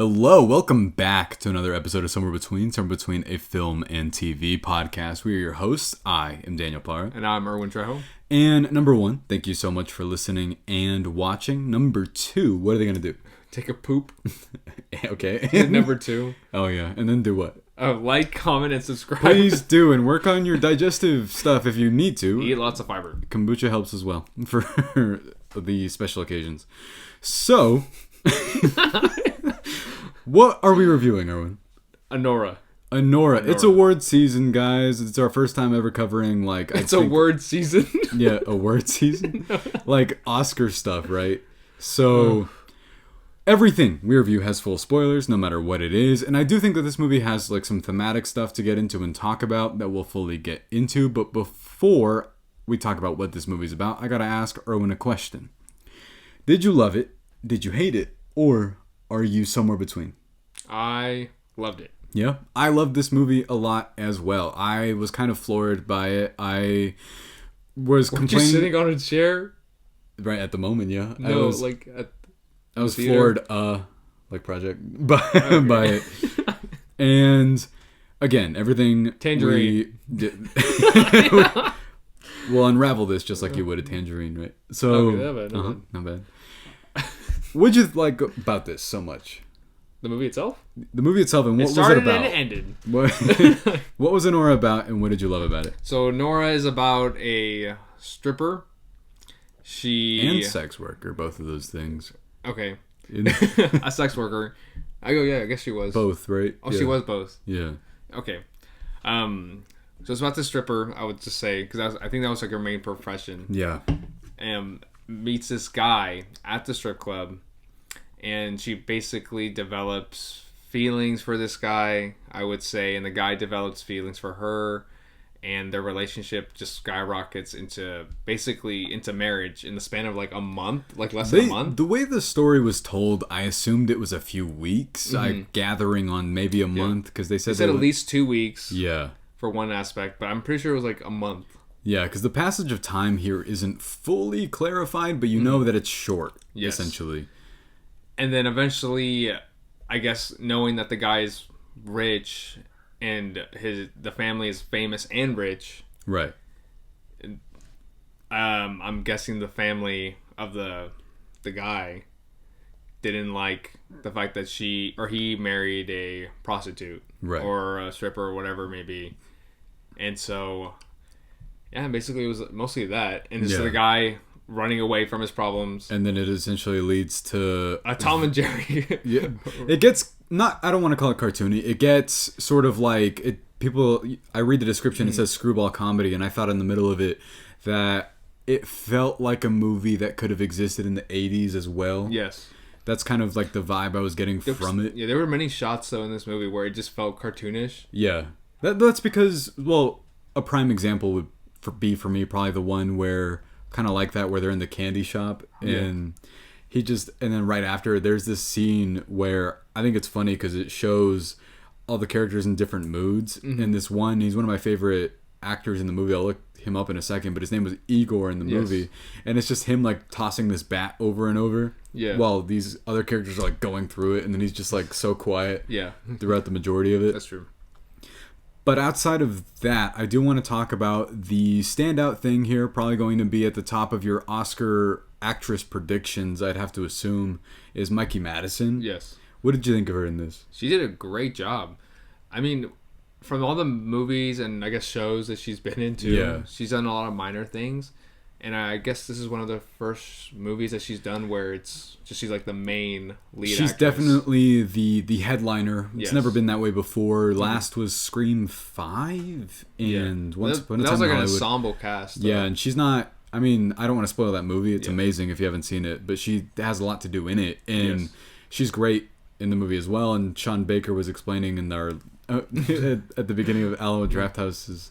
Hello, welcome back to another episode of Somewhere Between a film and TV podcast. We are your hosts. I am Daniel Parra. And I'm Erwin Trejo. And number one, thank you so much for listening and watching. Number two, what are they going to do? Take a poop. Okay. And number two. Oh, yeah. And then do what? Like, comment, and subscribe. Please do, and work on your digestive stuff if you need to. Eat lots of fiber. Kombucha helps as well for the special occasions. So... What are we reviewing, Erwin? Anora. It's award season, guys. It's our first time ever covering, like... It's award season? Yeah, award season? Like, Oscar stuff, right? So, everything we review has full spoilers, no matter what it is. And I do think that this movie has, like, some thematic stuff to get into and talk about that we'll fully get into. But before we talk about what this movie's about, I gotta ask Erwin a question. Did you love it? Did you hate it? Or are you somewhere between? I loved it. Yeah, I loved this movie a lot as well. I was kind of floored by it. I was complaining. You sitting on a chair? Right at the moment, yeah. No, I was floored, like Project, by it. And again, everything. Tangerine. We'll unravel this just like you would a tangerine, right? So, okay, not bad. What'd you like about this so much? The movie itself? The movie itself, and what was it started about? and it ended. What was Anora about, and what did you love about it? So Nora is about a stripper. And sex worker, both of those things. Okay. A sex worker. I guess she was. Both, right? Oh, yeah. She was both. Yeah. Okay. So it's about the stripper, I would just say, because I think that was like her main profession. Yeah. And meets this guy at the strip club, and she basically develops feelings for this guy, I would say, and the guy develops feelings for her, and their relationship just skyrockets into marriage in the span of like a month, like less than a month. The way the story was told, I assumed it was a few weeks, gathering on maybe a month, because they said at least 2 weeks. Yeah. For one aspect, but I'm pretty sure it was like a month. Yeah, because the passage of time here isn't fully clarified, but you know that it's short, essentially. And then eventually, I guess, knowing that the guy's rich and the family is famous and rich. Right. I'm guessing the family of the guy didn't like the fact that he married a prostitute. Right. Or a stripper or whatever it may be. And so... yeah, basically it was mostly that. And just the guy running away from his problems. And then it essentially leads to... a Tom and Jerry. Yeah. It gets... I don't want to call it cartoony. It gets sort of like... I read the description, it says screwball comedy, and I thought in the middle of it that it felt like a movie that could have existed in the 80s as well. Yes. That's kind of like the vibe I was getting from it. Yeah, there were many shots, though, in this movie where it just felt cartoonish. Yeah. That's because, well, a prime example would be for me probably the one where kind of like that where they're in the candy shop and and then right after there's this scene where I think it's funny because it shows all the characters in different moods, and this one, he's one of my favorite actors in the movie. I'll look him up in a second, but his name was Igor in the movie, and it's just him like tossing this bat over and over while these other characters are like going through it, and then he's just like so quiet throughout the majority of it. That's true. But outside of that, I do want to talk about the standout thing here, probably going to be at the top of your Oscar actress predictions, I'd have to assume, is Mikey Madison. Yes. What did you think of her in this? She did a great job. I mean, from all the movies and I guess shows that she's been into, she's done a lot of minor things. And I guess this is one of the first movies that she's done where it's just she's like the main lead She's actress. Definitely the headliner. It's never been that way before. Last was Scream 5 and Once Upon a Time in Hollywood. That was like an ensemble cast. Yeah, and she's not... I mean, I don't want to spoil that movie. It's amazing if you haven't seen it. But she has a lot to do in it. And she's great in the movie as well. And Sean Baker was explaining in our at the beginning of Alamo Drafthouse's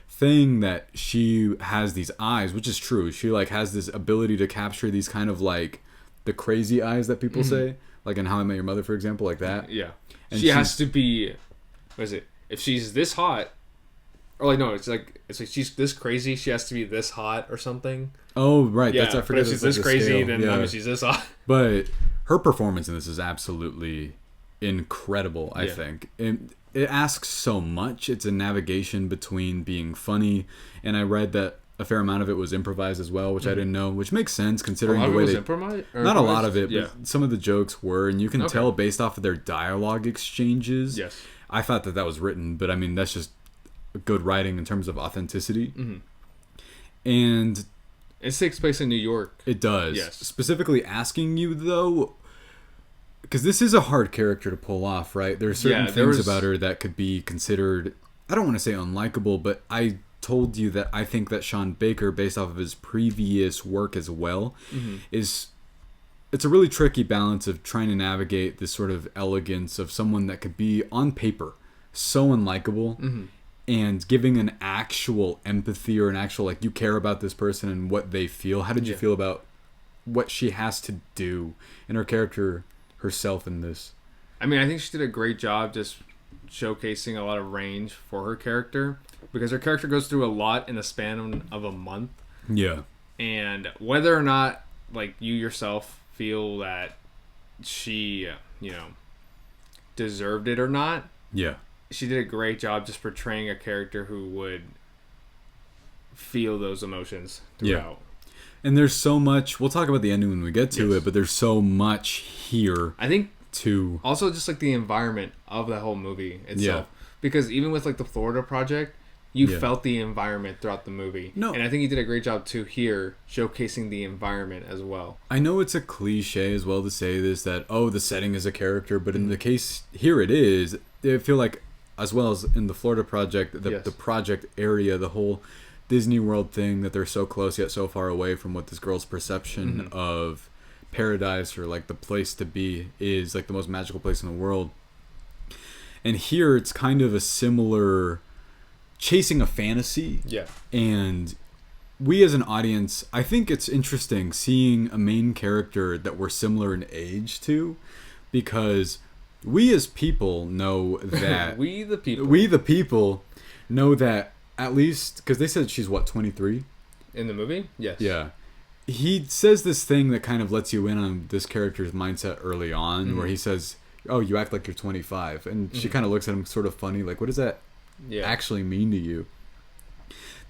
thing that she has these eyes, which is true. She like has this ability to capture these kind of like the crazy eyes that people say, like in How I Met Your Mother, for example, like that. Yeah, and she has to be. What is it? If she's this hot, or like no, it's like she's this crazy. She has to be this hot or something. Oh right, yeah. That's I forget. But if she's this crazy, then I mean, she's this hot. But her performance in this is absolutely incredible, I think. It asks so much. It's a navigation between being funny, and I read that a fair amount of it was improvised as well, which I didn't know, which makes sense considering the way they... Not a lot of it, but some of the jokes were, and you can tell based off of their dialogue exchanges. Yes. I thought that was written, but I mean, that's just good writing in terms of authenticity. Mm-hmm. And... It takes place in New York. It does. Yes. Specifically asking you, though... Because this is a hard character to pull off, right? There are certain things about her that could be considered... I don't want to say unlikable, but I told you that I think that Sean Baker, based off of his previous work as well, it's a really tricky balance of trying to navigate this sort of elegance of someone that could be, on paper, so unlikable, and giving an actual empathy or an actual, like, you care about this person and what they feel. How did you feel about what she has to do and her character herself in this? I mean, I think she did a great job just showcasing a lot of range for her character, because her character goes through a lot in the span of a month. Yeah. And whether or not, like, you yourself feel that she, deserved it or not, she did a great job just portraying a character who would feel those emotions throughout. And there's so much... We'll talk about the ending when we get to it, but there's so much here. I think to... Also, just, like, the environment of the whole movie itself. Yeah. Because even with, like, the Florida project, you felt the environment throughout the movie. No. And I think he did a great job, too, here, showcasing the environment as well. I know it's a cliche as well to say this, that, the setting is a character, but in the case... Here it is. I feel like, as well as in the Florida project, the project area, the whole... Disney World thing, that they're so close yet so far away from what this girl's perception of paradise or like the place to be is, like the most magical place in the world. And here it's kind of a similar chasing a fantasy. Yeah. And we as an audience, I think it's interesting seeing a main character that we're similar in age to, because we as people know that we the people know that. At least, because they said she's, 23? In the movie? Yes. Yeah. He says this thing that kind of lets you in on this character's mindset early on, where he says, you act like you're 25. And she kind of looks at him sort of funny, like, what does that actually mean to you?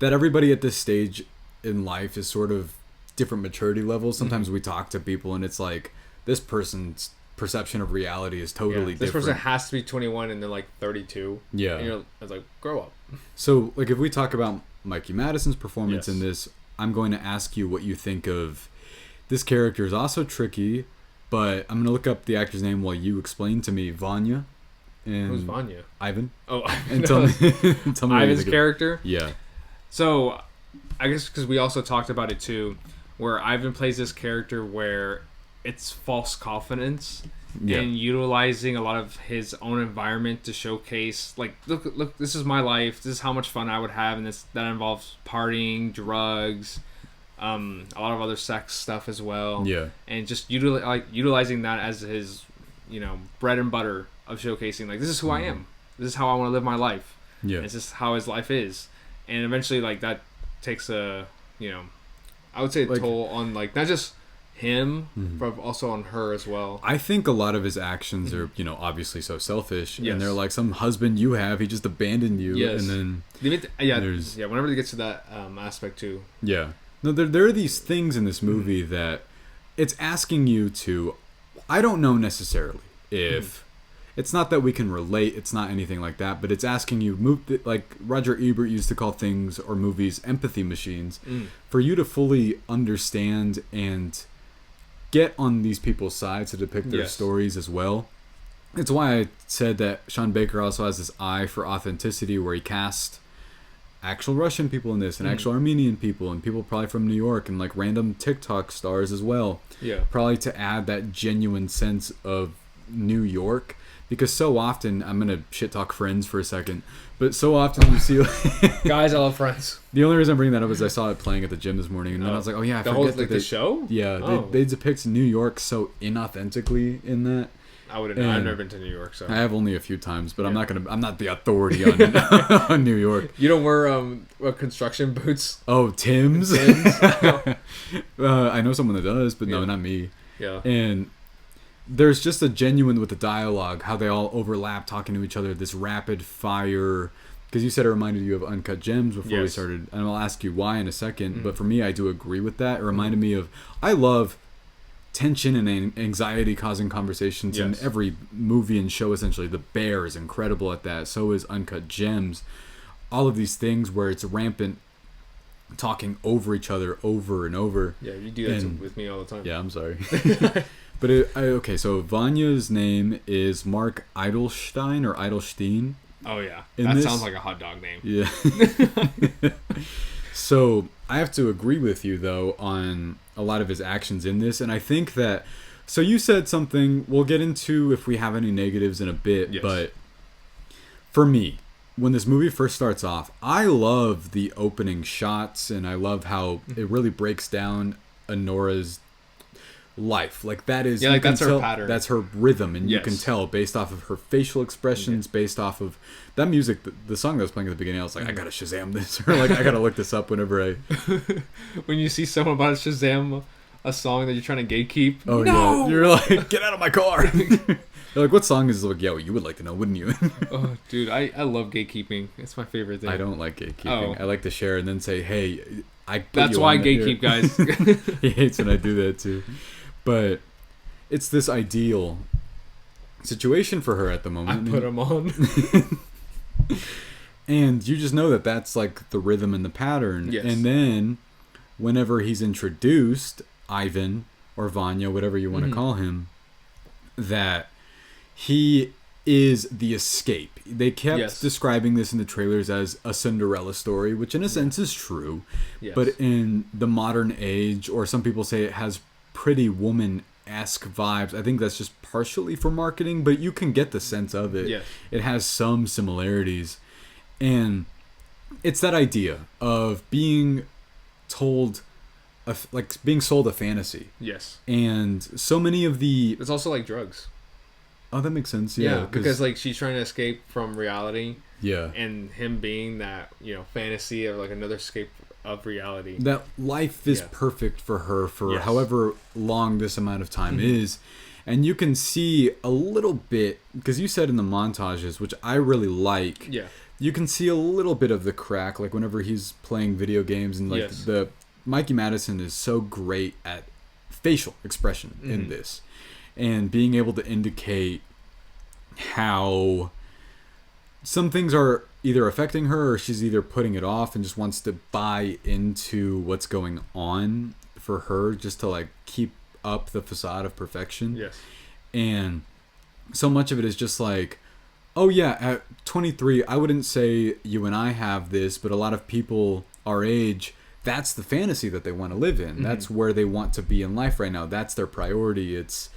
That everybody at this stage in life is sort of different maturity levels. Sometimes we talk to people and it's like, this person's perception of reality is totally different. This person has to be 21 and they're like 32. Yeah. And it's like, grow up. So, like, if we talk about Mikey Madison's performance in this, I'm going to ask you what you think of this character. Is also tricky, but I'm going to look up the actor's name while you explain to me Vanya. And who's Vanya? Ivan. Oh, Ivan. And tell me Ivan's character? Yeah. So, I guess because we also talked about it too, where Ivan plays this character where it's false confidence. And utilizing a lot of his own environment to showcase, like, look, this is my life. This is how much fun I would have, and that involves partying, drugs, a lot of other sex stuff as well. Yeah, and just utilizing that as his, bread and butter of showcasing, like, this is who I am. This is how I want to live my life. Yeah, this is how his life is, and eventually, like, that takes a, I would say a toll on, like, not just him, but also on her as well. I think a lot of his actions are, obviously so selfish, and they're like, some husband you have, he just abandoned you, and then whenever they get to that aspect too. Yeah, no, there are these things in this movie that it's asking you to. I don't know necessarily if it's not that we can relate. It's not anything like that, but it's asking you, like Roger Ebert used to call things or movies empathy machines, for you to fully understand and get on these people's sides to depict their stories as well. It's why I said that Sean Baker also has this eye for authenticity, where he cast actual Russian people in this, and actual Armenian people, and people probably from New York, and like random TikTok stars as well. Yeah, probably to add that genuine sense of New York. Because so often, I'm going to shit talk Friends for a second, but so often you see... Guys, I love Friends. The only reason I'm bringing that up is I saw it playing at the gym this morning, and then I was like, I forget that the show? Yeah, they depict New York so inauthentically in that. I wouldn't know. I've never been to New York, so... I have only a few times, but I'm not the authority on, on New York. You don't wear construction boots? Oh, Tim's? I know someone that does, but no, not me. Yeah. And... there's just a genuine with the dialogue, how they all overlap talking to each other, this rapid fire. Because you said it reminded you of Uncut Gems before we started, and I'll ask you why in a second. But for me, I do agree with that. It reminded me of, I love tension and anxiety causing conversations in every movie and show. Essentially, The Bear is incredible at that. So is Uncut Gems. All of these things where it's rampant talking over each other over and over. Yeah, you do that with me all the time. Yeah, I'm sorry. But okay, so Vanya's name is Mark Eidelstein or Eidelstein. Oh yeah, that sounds like a hot dog name. Yeah. So I have to agree with you though on a lot of his actions in this, and I think that. So you said something. We'll get into if we have any negatives in a bit, but for me, when this movie first starts off, I love the opening shots, and I love how it really breaks down Anora's life. Like that is, like that's her pattern. That's her rhythm, and you can tell based off of her facial expressions, based off of that music, the song that was playing at the beginning. I was like, I gotta Shazam this, or like I gotta look this up whenever I. When you see someone about to Shazam a song that you're trying to gatekeep, yeah, you're like, get out of my car. They're like, what song is this? Like, yeah, well, you would like to know, wouldn't you? Oh, dude, I love gatekeeping. It's my favorite thing. I don't like gatekeeping. I like to share and then say, hey, that's why I gatekeep, guys. He hates when I do that too. But it's this ideal situation for her at the moment. I put him on. And you just know that that's like the rhythm and the pattern. Yes. And then whenever he's introduced, Ivan or Vanya, whatever you want to call him, that he is the escape. They kept describing this in the trailers as a Cinderella story, which in a sense is true. Yes. But in the modern age, or some people say it has Pretty Woman-esque vibes. I think that's just partially for marketing, but you can get the sense of it. Yes. It has some similarities. And it's that idea of being told, like being sold a fantasy. Yes. And so many of the... It's also like drugs. Oh, that makes sense. Yeah, because like she's trying to escape from reality. Yeah. And him being that, fantasy of like another escape of reality. That life is perfect for her for however long this amount of time is. And you can see a little bit, because you said in the montages, which I really like, you can see a little bit of the crack, like whenever he's playing video games, and like the Mikey Madison is so great at facial expression in this, and being able to indicate how some things are either affecting her, or she's either putting it off and just wants to buy into what's going on for her, just to like keep up the facade of perfection. Yes. And so much of it is just like, oh yeah, at 23, I wouldn't say you and I have this, but a lot of people our age, that's the fantasy that they want to live in. That's where they want to be in life right now. That's their priority. It's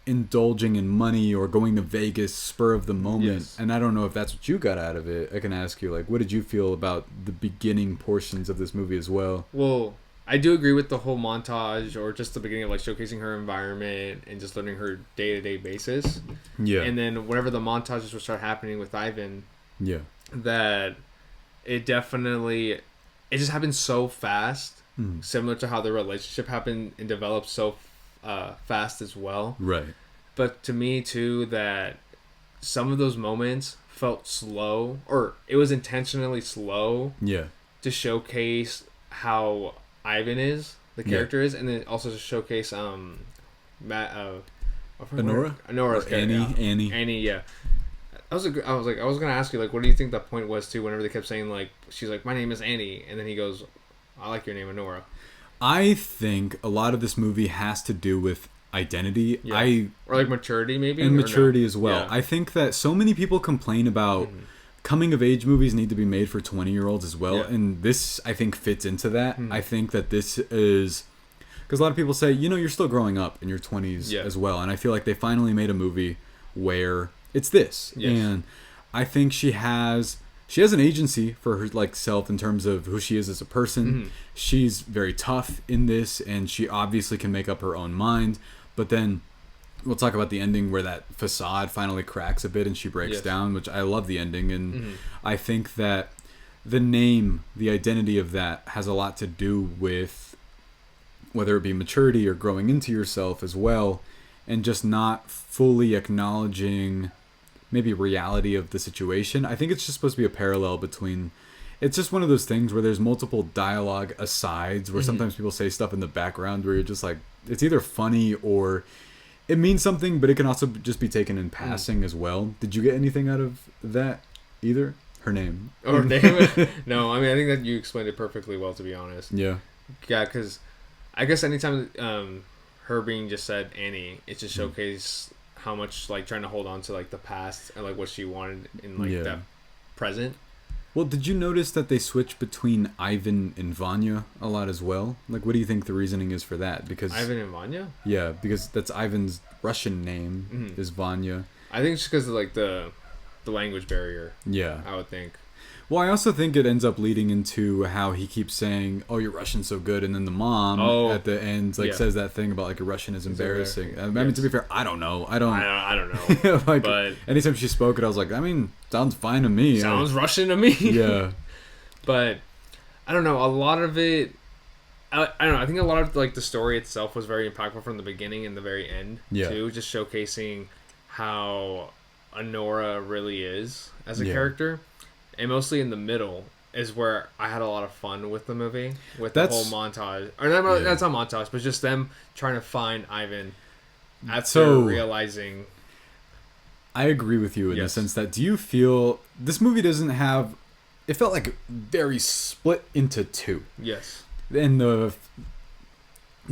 indulging in money or going to Vegas spur of the moment. Yes. And I don't know if that's what you got out of it. I can ask you, like, what did you feel about the beginning portions of this movie as well? Well, I do agree with the whole montage, or just the beginning of like showcasing her environment and just learning her day-to-day basis. Yeah. And then whenever the montages would start happening with Ivan, that it definitely, it just happened so fast, similar to how the relationship happened and developed so fast as well. Right. But to me too, that some of those moments felt slow, or it was intentionally slow. Yeah. To showcase how Ivan is, the character is, and then also to showcase Anora? Anora's character. Annie, yeah. I was gonna ask you, like, what do you think the point was too, whenever they kept saying, like, she's like, my name is Annie, and then he goes, I like your name, Anora. I think a lot of this movie has to do with identity. Or like maturity maybe? And maturity as well. Yeah. I think that so mmany people complain about coming of age movies need to be made for 20-year-olds as well, and this I think fits into that. I think that this is, because a lot of people say, you're still growing up in your 20s as well, and I feel like they finally made a movie where it's this. And I think she has an agency for her like self in terms of who she is as a person. She's very tough in this, and she obviously can make up her own mind, but then we'll talk about the ending where that facade finally cracks a bit and she breaks down, which I love the ending. And I think that the name, the identity of that has a lot to do with whether it be maturity or growing into yourself as well. and just not fully acknowledging maybe reality of the situation. I think it's just supposed to be a parallel between, it's just one of those things where there's multiple dialogue asides where sometimes people say stuff in the background where you're just like, it's either funny or it means something, but it can also just be taken in passing as well. Did you get anything out of that either? Her name. Oh, her name? No, I mean, I think that you explained it perfectly well, to be honest. Yeah. Yeah, because I guess anytime her being just said Annie, it just showcased how much, like, trying to hold on to, like, the past and, like, what she wanted in, like, the present. Well, did you notice that they switch between Ivan and Vanya a lot as well? Like, what do you think the reasoning is for that? Because Ivan and Vanya? Yeah, because that's Ivan's Russian name is Vanya. I think it's because of, like, the language barrier. Yeah. I would think. Well, I also think it ends up leading into how he keeps saying, "Oh, your Russian's so good," and then the mom at the end says that thing about like your Russian is embarrassing. I mean, to be fair, I don't know. I don't know. Like, but anytime she spoke it, I was like, I mean, sounds fine to me. Sounds Russian to me. Yeah. But I don't know. A lot of it. I don't know. I think a lot of like the story itself was very impactful from the beginning and the very end too, just showcasing how Anora really is as a character. And mostly in the middle is where I had a lot of fun with the movie, with the whole montage. Or that's not montage, but just them trying to find Ivan after realizing. I agree with you in the sense that, do you feel this movie doesn't have, it felt like very split into two. Yes. And the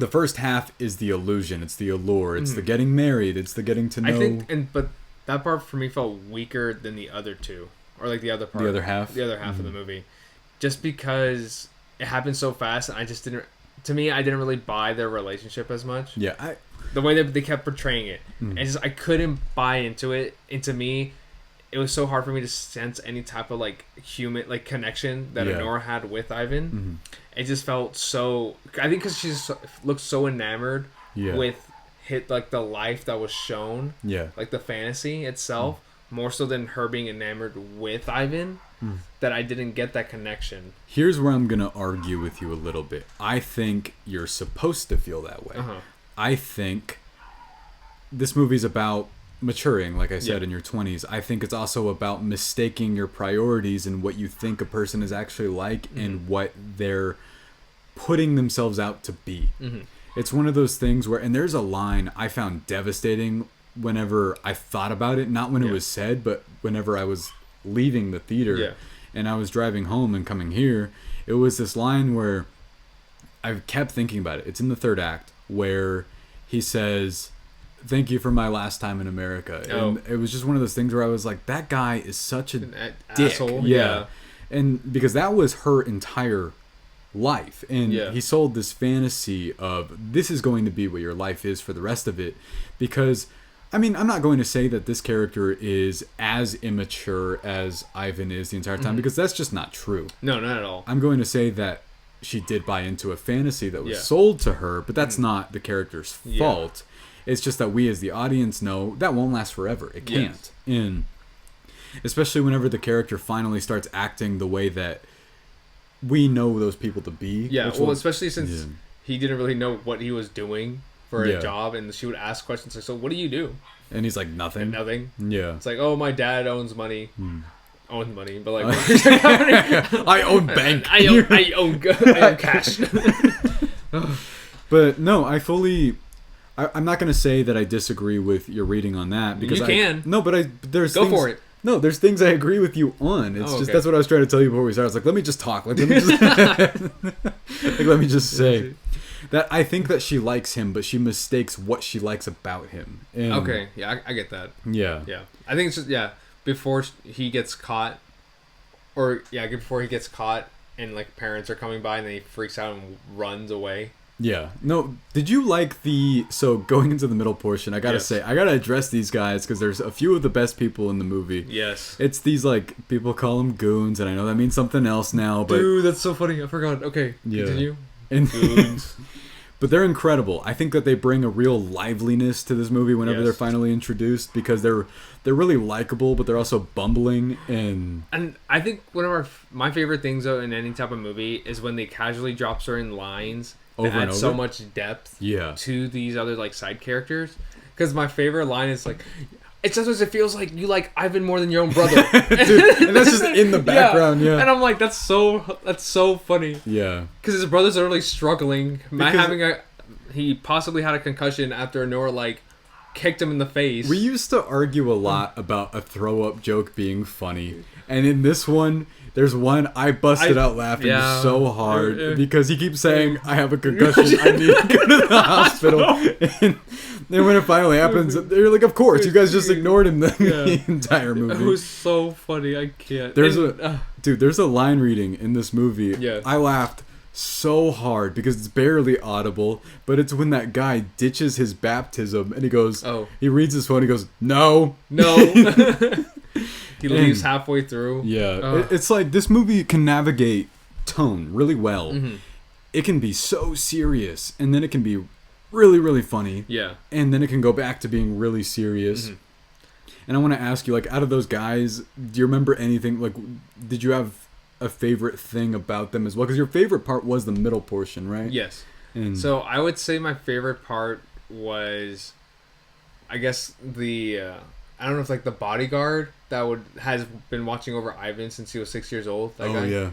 first half is the illusion, it's the allure, it's the getting married, it's the getting to know. I think, but that part for me felt weaker than the other two. Or like the other part. The other half? The other half of the movie. Just because it happened so fast and I just didn't... To me, I didn't really buy their relationship as much. Yeah, the way that they kept portraying it. And just I couldn't buy into it. And to me, it was so hard for me to sense any type of like human like connection that Anora had with Ivan. It just felt so... I think because she just looked so enamored with like the life that was shown. Yeah. Like the fantasy itself. More so than her being enamored with Ivan, that I didn't get that connection. Here's where I'm going to argue with you a little bit. I think you're supposed to feel that way. I think this movie's about maturing, like I said, in your 20s. I think it's also about mistaking your priorities and what you think a person is actually like and what they're putting themselves out to be. It's one of those things where, and there's a line I found devastating whenever I thought about it, not when it was said, but whenever I was leaving the theater and I was driving home and coming here, it was this line where I kept thinking about it. It's in the third act where he says, "Thank you for my last time in America." And it was just one of those things where I was like, that guy is such a dick. Asshole. Yeah. And because that was her entire life. And he sold this fantasy of this is going to be what your life is for the rest of it. Because I mean, I'm not going to say that this character is as immature as Ivan is the entire time, because that's just not true. No, not at all. I'm going to say that she did buy into a fantasy that was sold to her, but that's not the character's fault. It's just that we as the audience know that won't last forever. It can't. And especially whenever the character finally starts acting the way that we know those people to be. Yeah, well, especially since he didn't really know what he was doing for a job, and she would ask questions like, "So what do you do?" And he's like, "Nothing." And nothing. Yeah. It's like, "Oh, my dad owns money." Owns money, but like, I own bank. I own cash. But no, I'm not going to say that I disagree with your reading on that, because you can. No, but there's go for it. No, there's things I agree with you on. It's just that's what I was trying to tell you before we started. I was like, let me just talk. Like, let me just say that I think that she likes him, but she mistakes what she likes about him. And okay, yeah, I get that. Yeah. I think it's just before he gets caught, before he gets caught, and like parents are coming by, and then he freaks out and runs away. Yeah. No, did you like so going into the middle portion, I gotta say, I gotta address these guys, because there's a few of the best people in the movie. Yes. It's these, like, people call them goons, and I know that means something else now, but... Dude, that's so funny. I forgot. Okay, continue. And goons. But they're incredible. I think that they bring a real liveliness to this movie whenever they're finally introduced, because they're really likable, but they're also bumbling. And I think one of my favorite things, though, in any type of movie is when they casually drop certain lines that add so much depth to these other like side characters. Because my favorite line is like, "It's sometimes it feels like you like Ivan more than your own brother." Dude, and that's just in the background, yeah. And I'm like, that's so funny. Yeah. Because his brother's literally struggling. He possibly had a concussion after Anora like kicked him in the face. We used to argue a lot about a throw-up joke being funny. And in this one, there's one I busted out laughing so hard because he keeps saying, I have a concussion, I need to go to the hospital. And then when it finally happens, they're like, of course, you guys just ignored him the entire movie. It was so funny, I can't. There's a line reading in this movie. Yeah. I laughed so hard because it's barely audible, but it's when that guy ditches his baptism and he goes, he reads his phone, he goes, no. He leaves halfway through. Yeah. It's like this movie can navigate tone really well. Mm-hmm. It can be so serious and then it can be really, really funny. Yeah. And then it can go back to being really serious. Mm-hmm. And I want to ask you, like, out of those guys, do you remember anything, like, did you have a favorite thing about them as well? Because your favorite part was the middle portion, right? Yes. So I would say my favorite part was, I guess, the I don't know if like the bodyguard that has been watching over Ivan since he was 6 years old. That guy. Yeah.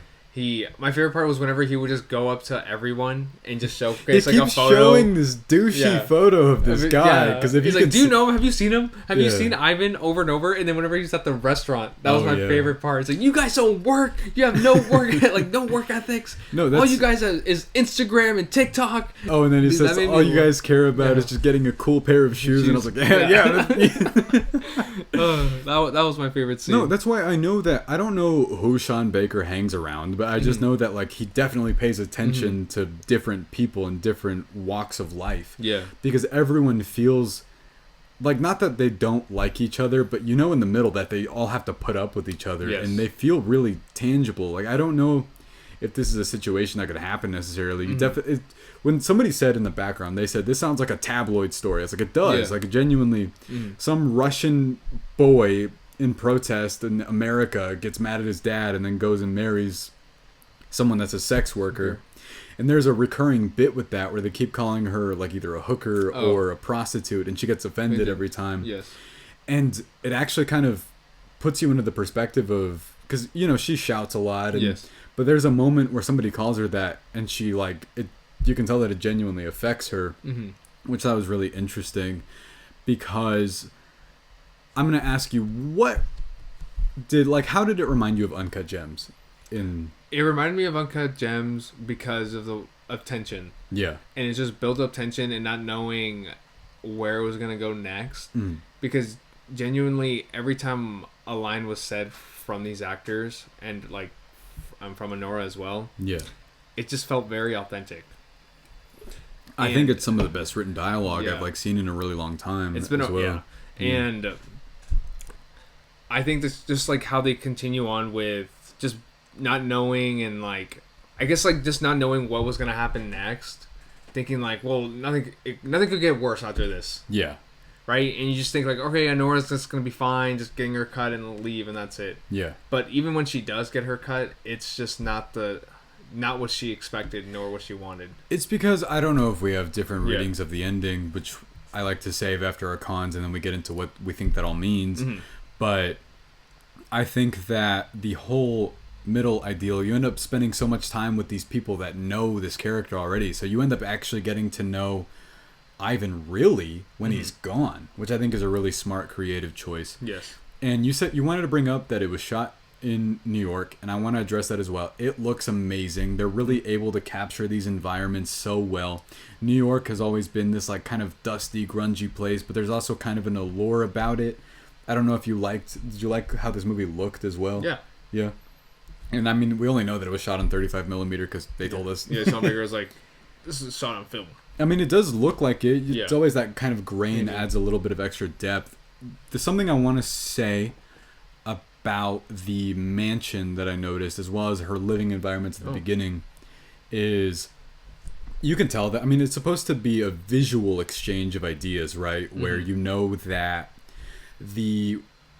My favorite part was whenever he would just go up to everyone and just showcase like a photo. Showing this douchey photo of this guy because if he's like, "Do you know him? Have you seen him? Have you seen Ivan over and over?" And then whenever he's at the restaurant, that was my favorite part. It's like, "You guys don't work. You have no work, like no work ethics. No, all you guys have is Instagram and TikTok." Oh, and then he says, "All you guys care about is just getting a cool pair of shoes." And I was like, that was my favorite scene. No, that's why I know that. I don't know who Sean Baker hangs around, but I just know that like he definitely pays attention to different people in different walks of life. Yeah. Because everyone feels like, not that they don't like each other, but you know in the middle that they all have to put up with each other. Yes. And they feel really tangible. Like, I don't know if this is a situation that could happen necessarily. You when somebody said in the background, they said, this sounds like a tabloid story. It's like, it does. Yeah. Like, genuinely, some Russian boy in protest in America gets mad at his dad and then goes and marries someone that's a sex worker. And there's a recurring bit with that where they keep calling her like either a hooker or a prostitute, and she gets offended every time. Yes. And it actually kind of puts you into the perspective of, because, you know, she shouts a lot. And, but there's a moment where somebody calls her that, and she like, you can tell that it genuinely affects her, which I was really interesting, because I'm going to ask you, how did it remind you of Uncut Gems? It reminded me of Uncut Gems because of tension. Yeah. And it just built up tension and not knowing where it was going to go next. Because genuinely, every time a line was said from these actors, and like from Anora as well, it just felt very authentic. I think it's some of the best written dialogue I've like seen in a really long time. It's been and I think that's just like how they continue on with just not knowing, and like I guess like just not knowing what was gonna happen next, thinking like, well, nothing could get worse after this. Yeah. Right? And you just think like, okay, Anora's just gonna be fine, just getting her cut and leave, and that's it. Yeah. But even when she does get her cut, it's just not what she expected nor what she wanted. It's because I don't know if we have different readings of the ending, which I like to save after our cons, and then we get into what we think that all means. But I think that the whole middle ideal, you end up spending so much time with these people that know this character already, so you end up actually getting to know Ivan really when he's gone, which I think is a really smart creative choice. Yes. And you said you wanted to bring up that it was shot in New York, and I want to address that as well. It looks amazing. They're really able to capture these environments so well. New York has always been this like kind of dusty, grungy place, but there's also kind of an allure about it. I don't know if did you like how this movie looked as well? Yeah. Yeah. And I mean, we only know that it was shot on 35 millimeter because they told us. Yeah, Sean Baker was like, this is shot on film. I mean, it does look like it. It's always that kind of grain adds a little bit of extra depth. There's something I want to say about the mansion that I noticed, as well as her living environments at the beginning, is you can tell that, I mean, it's supposed to be a visual exchange of ideas, right? Where you know that the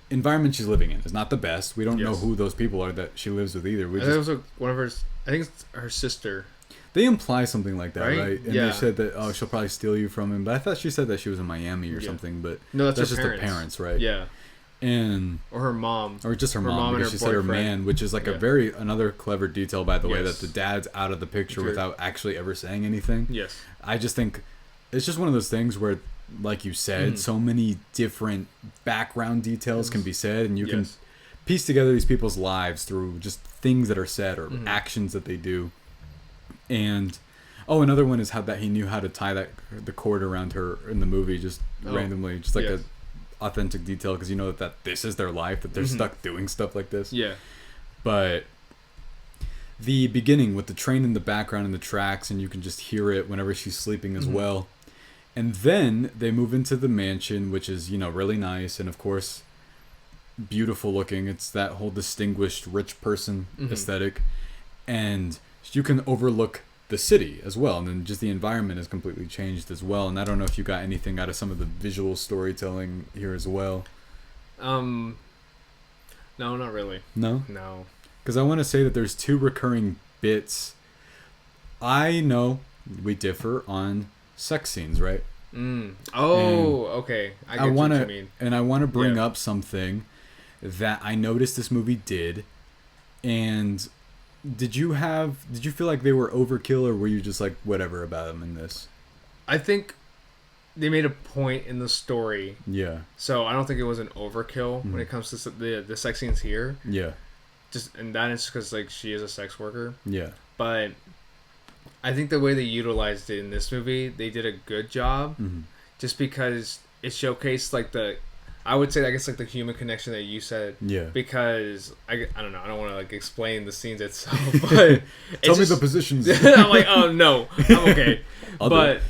environment she's living in is not the best. We don't know who those people are that she lives with either. I think it was one of her. I think it's her sister. They imply something like that, right? And yeah. they said that she'll probably steal you from him, but I thought she said that she was in Miami or something. But no, that's just parents. her parents, right? Yeah. And or her mom, or just her mom, because she said her man, which is like another clever detail, by the way, that the dad's out of the picture without actually ever saying anything. Yes. I just think it's just one of those things where, like you said, so many different background details can be said, and you can piece together these people's lives through just things that are said or actions that they do. And another one is how that he knew how to tie the cord around her in the movie, just randomly, just like a authentic detail, because you know that this is their life, that they're stuck doing stuff like this. Yeah. But the beginning with the train in the background and the tracks, and you can just hear it whenever she's sleeping as well. And then they move into the mansion, which is, really nice, and of course beautiful looking. It's that whole distinguished rich person aesthetic, and you can overlook the city as well, and then just the environment is completely changed as well. And I don't know if you got anything out of some of the visual storytelling here as well. No, not really. No, because I want to say that there's two recurring bits. I know we differ on sex scenes, right? Okay. I get what you mean. And I want to bring up something that I noticed this movie did. And did you feel like they were overkill, or were you just like whatever about them in this? I think they made a point in the story. Yeah. So I don't think it was an overkill when it comes to the sex scenes here. Yeah. And that is because like she is a sex worker. Yeah. But I think the way they utilized it in this movie, they did a good job. Just because it showcased like I would say, I guess, like the human connection that you said. Yeah. Because I don't know, I don't want to like explain the scenes itself, but tell me the positions. I'm like, oh no, I'm okay. But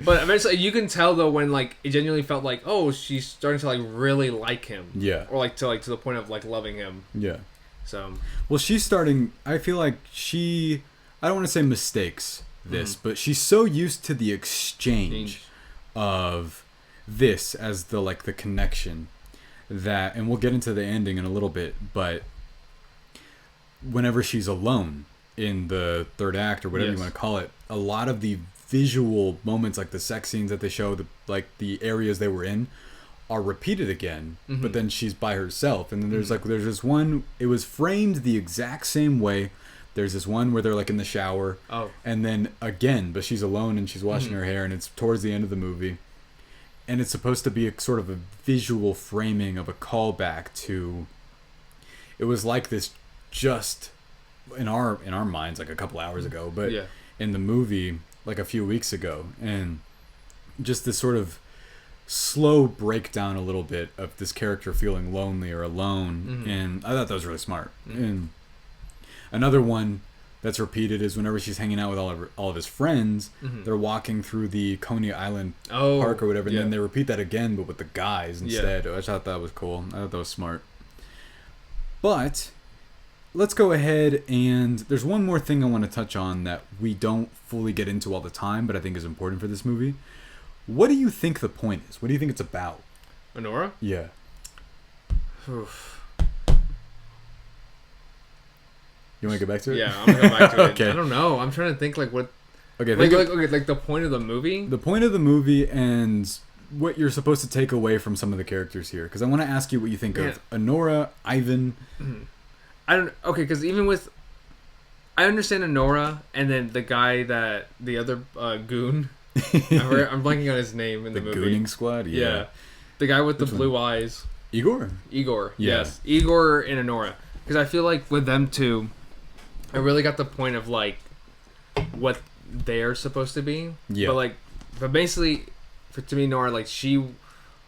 eventually, you can tell though when like it genuinely felt like, oh, she's starting to like really like him. Yeah. Or like to the point of like loving him. Yeah. So. Well, she's starting. I feel like I don't want to say mistakes this, but she's so used to the exchange of this as the connection that, and we'll get into the ending in a little bit, but whenever she's alone in the third act or whatever you want to call it, a lot of the visual moments, like the sex scenes that they show, the areas they were in, are repeated again, but then she's by herself, and then there's this one, it was framed the exact same way. There's this one where they're like in the shower, and then again, but she's alone and she's washing her hair, and it's towards the end of the movie. And it's supposed to be a sort of a visual framing of a callback to. It was like this, just in our minds, like a couple hours ago, but in the movie, like a few weeks ago, and just this sort of slow breakdown a little bit of this character feeling lonely or alone, and I thought that was really smart. And another one that's repeated is whenever she's hanging out with all of his friends, they're walking through the Coney Island park or whatever, and then they repeat that again, but with the guys instead. I thought that was cool. I thought that was smart. But let's go ahead, and there's one more thing I want to touch on that we don't fully get into all the time, but I think is important for this movie. What do you think the point is? What do you think it's about? Anora? Yeah. Oof. You want to get back to it? Yeah, I'm gonna go back to it. Okay. I don't know. I'm trying to think like what. Okay. Like the point of the movie. The point of the movie and what you're supposed to take away from some of the characters here, because I want to ask you what you think of Anora, Ivan. I don't. Okay, because even with, I understand Anora, and then the guy the other goon. I'm blanking on his name in the movie. The Gooning Squad. Yeah. The guy with the blue eyes. Igor. Yeah. Yes. Igor and Anora, because I feel like with them two, I really got the point of like what they're supposed to be. Yeah. But basically, to me, Nora, like she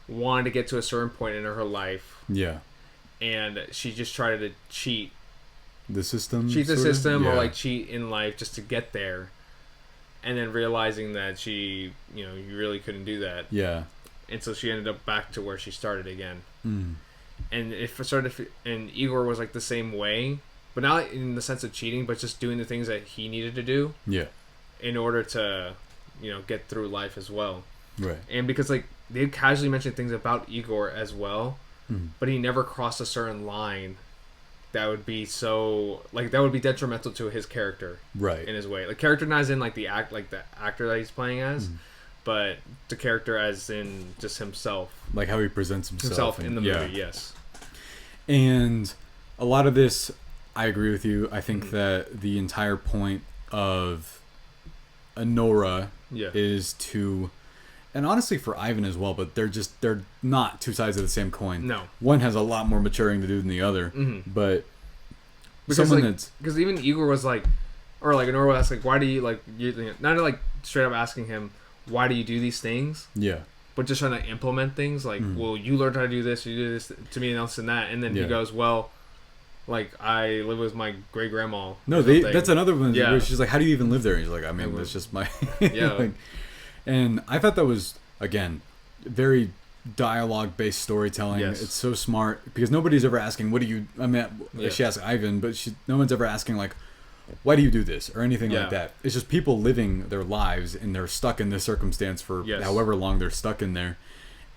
wanted to get to a certain point in her life. Yeah. And she just tried to cheat the system. Or like cheat in life just to get there. And then realizing that you really couldn't do that. Yeah. And so she ended up back to where she started again. And and Igor was like the same way, but not in the sense of cheating, but just doing the things that he needed to do. Yeah. In order to, get through life as well. Right. And because like they casually mentioned things about Igor as well, but he never crossed a certain line that would be so like that would be detrimental to his character, right? In his way, like character not as in like the actor that he's playing as, but the character as in just himself, like how he presents himself in the movie. Yes, and a lot of this, I agree with you. I think that the entire point of Anora is to, and honestly for Ivan as well, but they're not two sides of the same coin. No, one has a lot more maturing to do than the other. But because because even Igor was like, or like Anora was like, why do you like not like straight up asking him why do you do these things? Yeah, but just trying to implement things like, well, you learned how to do this, you do this to me, and else and that, and then he goes, well. Like, I live with my great-grandma. No, that's another one where she's like, how do you even live there? And he's like, I mean, that's just my... like, and I thought that was, again, very dialogue-based storytelling. Yes. It's so smart. Because nobody's ever asking, what do you... I mean, she asks Ivan, but no one's ever asking, like, why do you do this? Or anything like that. It's just people living their lives, and they're stuck in this circumstance for however long they're stuck in there.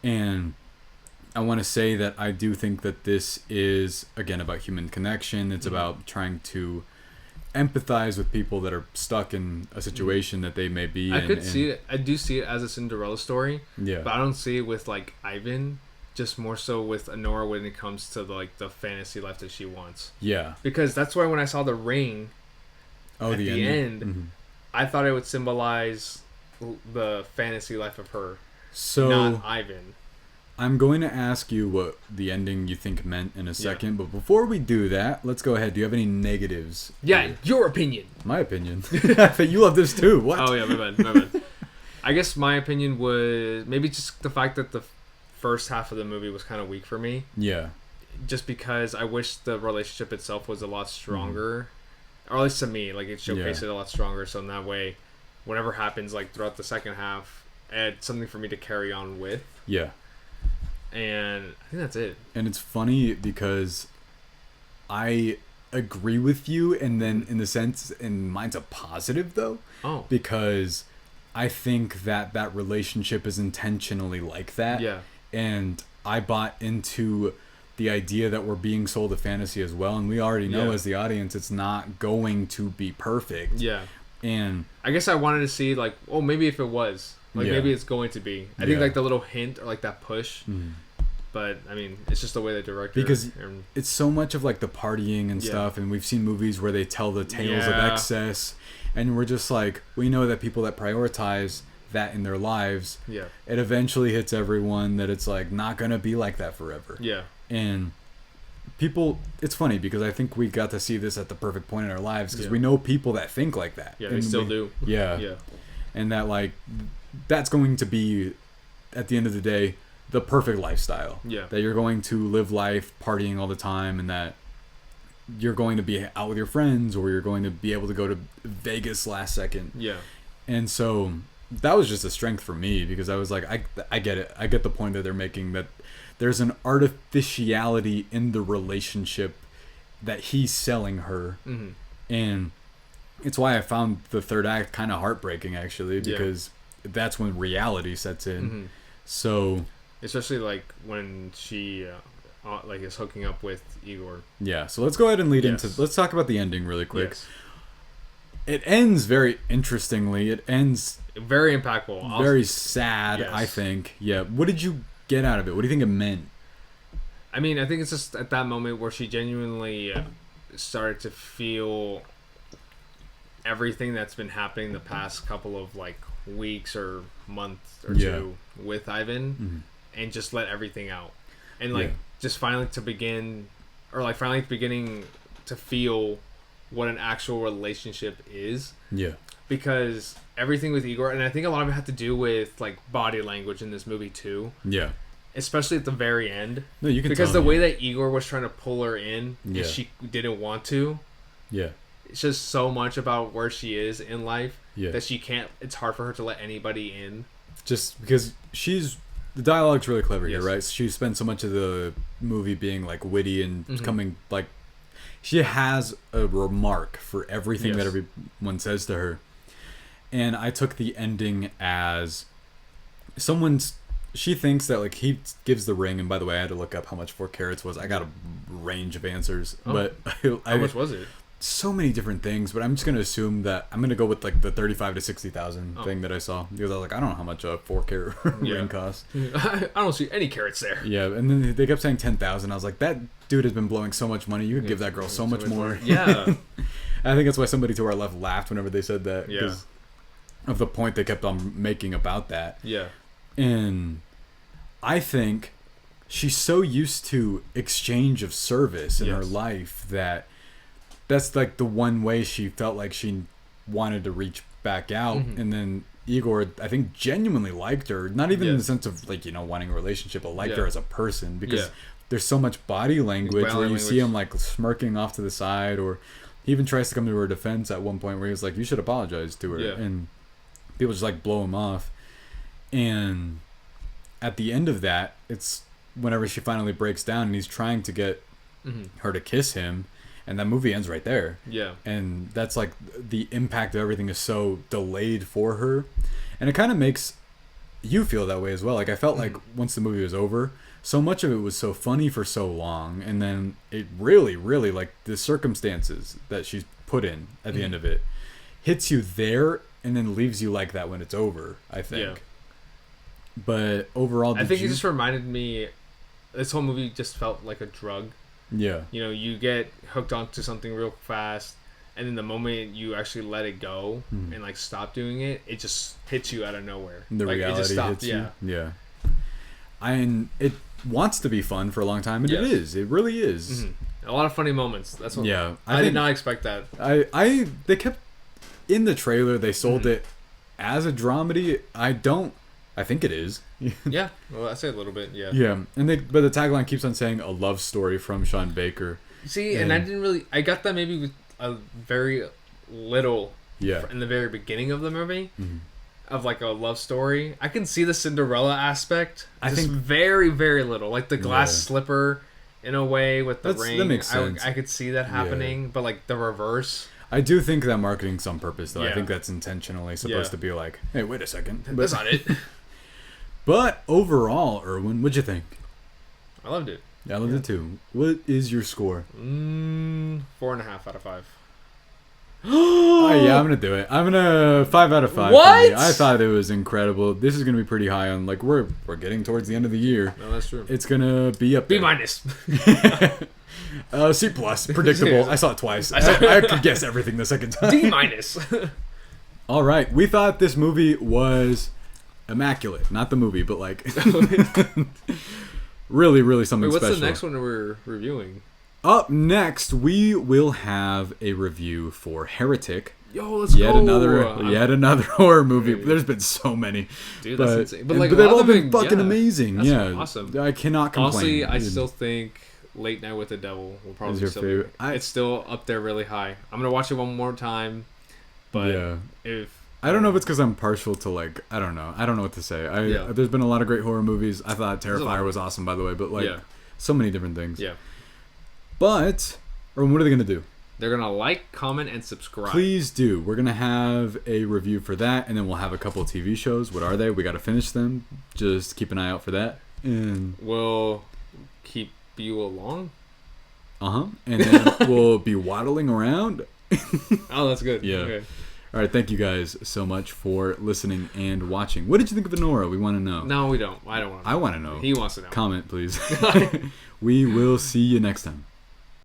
And... I want to say that I do think that this is, again, about human connection. It's about trying to empathize with people that are stuck in a situation that they may be in. See it. I do see it as a Cinderella story. Yeah. But I don't see it with, like, Ivan. Just more so with Anora when it comes to, like, the fantasy life that she wants. Yeah. Because that's why when I saw the ring at the end, I thought it would symbolize the fantasy life of her, not Ivan. I'm going to ask you what the ending you think meant in a second, but before we do that, let's go ahead. Do you have any negatives? Yeah, your opinion. My opinion. I think you love this too. What? Oh, yeah, my bad. I guess my opinion was maybe just the fact that the first half of the movie was kind of weak for me. Yeah. Just because I wish the relationship itself was a lot stronger, or at least to me, like it showcased it a lot stronger, so in that way, whatever happens like throughout the second half, I had something for me to carry on with. Yeah. And I think that's it. And it's funny because I agree with you, and then in the sense, and mine's a positive though. Oh. Because I think that relationship is intentionally like that. Yeah. And I bought into the idea that we're being sold a fantasy as well, and we already know as the audience it's not going to be perfect. Yeah. And I guess I wanted to see like, oh, maybe if it was. Like maybe it's going to be. I think like the little hint or like that push. But I mean, it's just the way the director because it's so much of like the partying and stuff, and we've seen movies where they tell the tales of excess, and we're just like, we know that people that prioritize that in their lives, it eventually hits everyone that it's like not gonna be like that forever. Yeah. And people, it's funny because I think we got to see this at the perfect point in our lives because we know people that think like that. Yeah, they still do. Yeah. Yeah. And that like that's going to be at the end of the day the perfect lifestyle. Yeah. That you're going to live life partying all the time, and that you're going to be out with your friends, or you're going to be able to go to Vegas last second. Yeah. And so that was just a strength for me because I was like, I get it. I get the point that they're making, that there's an artificiality in the relationship that he's selling her. Mm-hmm. And it's why I found the third act kind of heartbreaking, actually, because that's when reality sets in. Mm-hmm. So... especially like when she like is hooking up with Igor. Yeah, so let's go ahead and let's talk about the ending really quick. Yes. It ends very interestingly. It ends very impactful. Very sad, I think. Yeah. What did you get out of it? What do you think it meant? I mean, I think it's just at that moment where she genuinely started to feel everything that's been happening the past couple of like weeks or months or two with Ivan. Mm-hmm. And just let everything out, and like just finally beginning to feel what an actual relationship is. Yeah. Because everything with Igor, and I think a lot of it had to do with like body language in this movie too. Yeah. Especially at the very end. No, you can because the way that Igor was trying to pull her in, and she didn't want to. Yeah. It's just so much about where she is in life that she can't. It's hard for her to let anybody in. Just because the dialogue's really clever here, right? She spends so much of the movie being like witty and coming like she has a remark for everything that everyone says to her. And I took the ending as she thinks that like he gives the ring, and by the way, I had to look up how much 4 carats was. I got a range of answers, but How much was it? So many different things, but I'm just gonna assume that I'm gonna go with like the 35 to 60,000 thing that I saw, because I was like, I don't know how much a 4-carat ring costs. I don't see any carats there. Yeah, and then they kept saying 10,000. I was like, that dude has been blowing so much money. You could give that girl so much more. Yeah. I think that's why somebody to our left laughed whenever they said that. Yeah. Because of the point they kept on making about that. Yeah. And I think she's so used to exchange of service in her life that that's like the one way she felt like she wanted to reach back out. And then Igor, I think, genuinely liked her, not even in the sense of like, you know, wanting a relationship, but liked her as a person, because there's so much body language where you see him like smirking off to the side, or he even tries to come to her defense at one point where he was like, you should apologize to her. And people just like blow him off. And at the end of that, it's whenever she finally breaks down and he's trying to get her to kiss him, and that movie ends right there. Yeah. And that's like the impact of everything is so delayed for her. And it kind of makes you feel that way as well. Like I felt like once the movie was over, so much of it was so funny for so long, and then it really, really, like the circumstances that she's put in at the end of it hits you there and then leaves you like that when it's over, I think. Yeah. But overall, I think it just reminded me, this whole movie just felt like a drug. Yeah. You know, you get hooked onto something real fast, and then the moment you actually let it go and like stop doing it, it just hits you out of nowhere. The like, reality it just stopped. Hits you. Yeah. And it wants to be fun for a long time, and it is. It really is. A lot of funny moments. That's what. Yeah. I did not expect that. They kept in the trailer. They sold it as a dramedy. I think it is. Yeah. Well, I say a little bit. Yeah. Yeah, but the tagline keeps on saying a love story from Sean Baker. See, and I didn't really. I got that maybe with a very little. Yeah. In the very beginning of the movie, of like a love story, I can see the Cinderella aspect. I think very, very little, like the glass slipper, in a way with the ring. That makes sense. I could see that happening, but like the reverse. I do think that marketing's on purpose, though. I think that's intentionally supposed to be like, hey, wait a second. That's not it. But overall, Erwin, what'd you think? I loved it. Yeah, I loved it too. What is your score? 4.5 out of 5. Oh yeah, I'm gonna do it. I'm gonna 5 out of 5. What? I thought it was incredible. This is gonna be pretty high on, like, we're getting towards the end of the year. No, that's true. It's gonna be up there. B-. C+, predictable. I saw it twice. I could guess everything the second time. D-. All right, we thought this movie was immaculate. Not the movie, but like really, really something special. What's the next one we're reviewing? Up next, we will have a review for Heretic. Yo, let's go. Yet another horror movie. There's been so many. Dude, that's insane. But like, they've all been fucking amazing. That's awesome. I cannot complain. Honestly, I still think Late Night with the Devil will probably be favorite. It's still up there really high. I'm gonna watch it one more time, but I don't know if it's because I'm partial to, like, I don't know what to say. There's been a lot of great horror movies. I thought Terrifier was awesome, by the way, but like so many different things. Yeah. But what are they gonna do? They're gonna like, comment, and subscribe. Please do. We're gonna have a review for that, and then we'll have a couple of TV shows. What are they? We gotta finish them. Just keep an eye out for that, and we'll keep you along. And then we'll be waddling around. Oh, that's good. Yeah. Okay. All right, thank you guys so much for listening and watching. What did you think of Anora? We want to know. No, we don't. I don't want to know. I want to know. He wants to know. Comment, please. We will see you next time.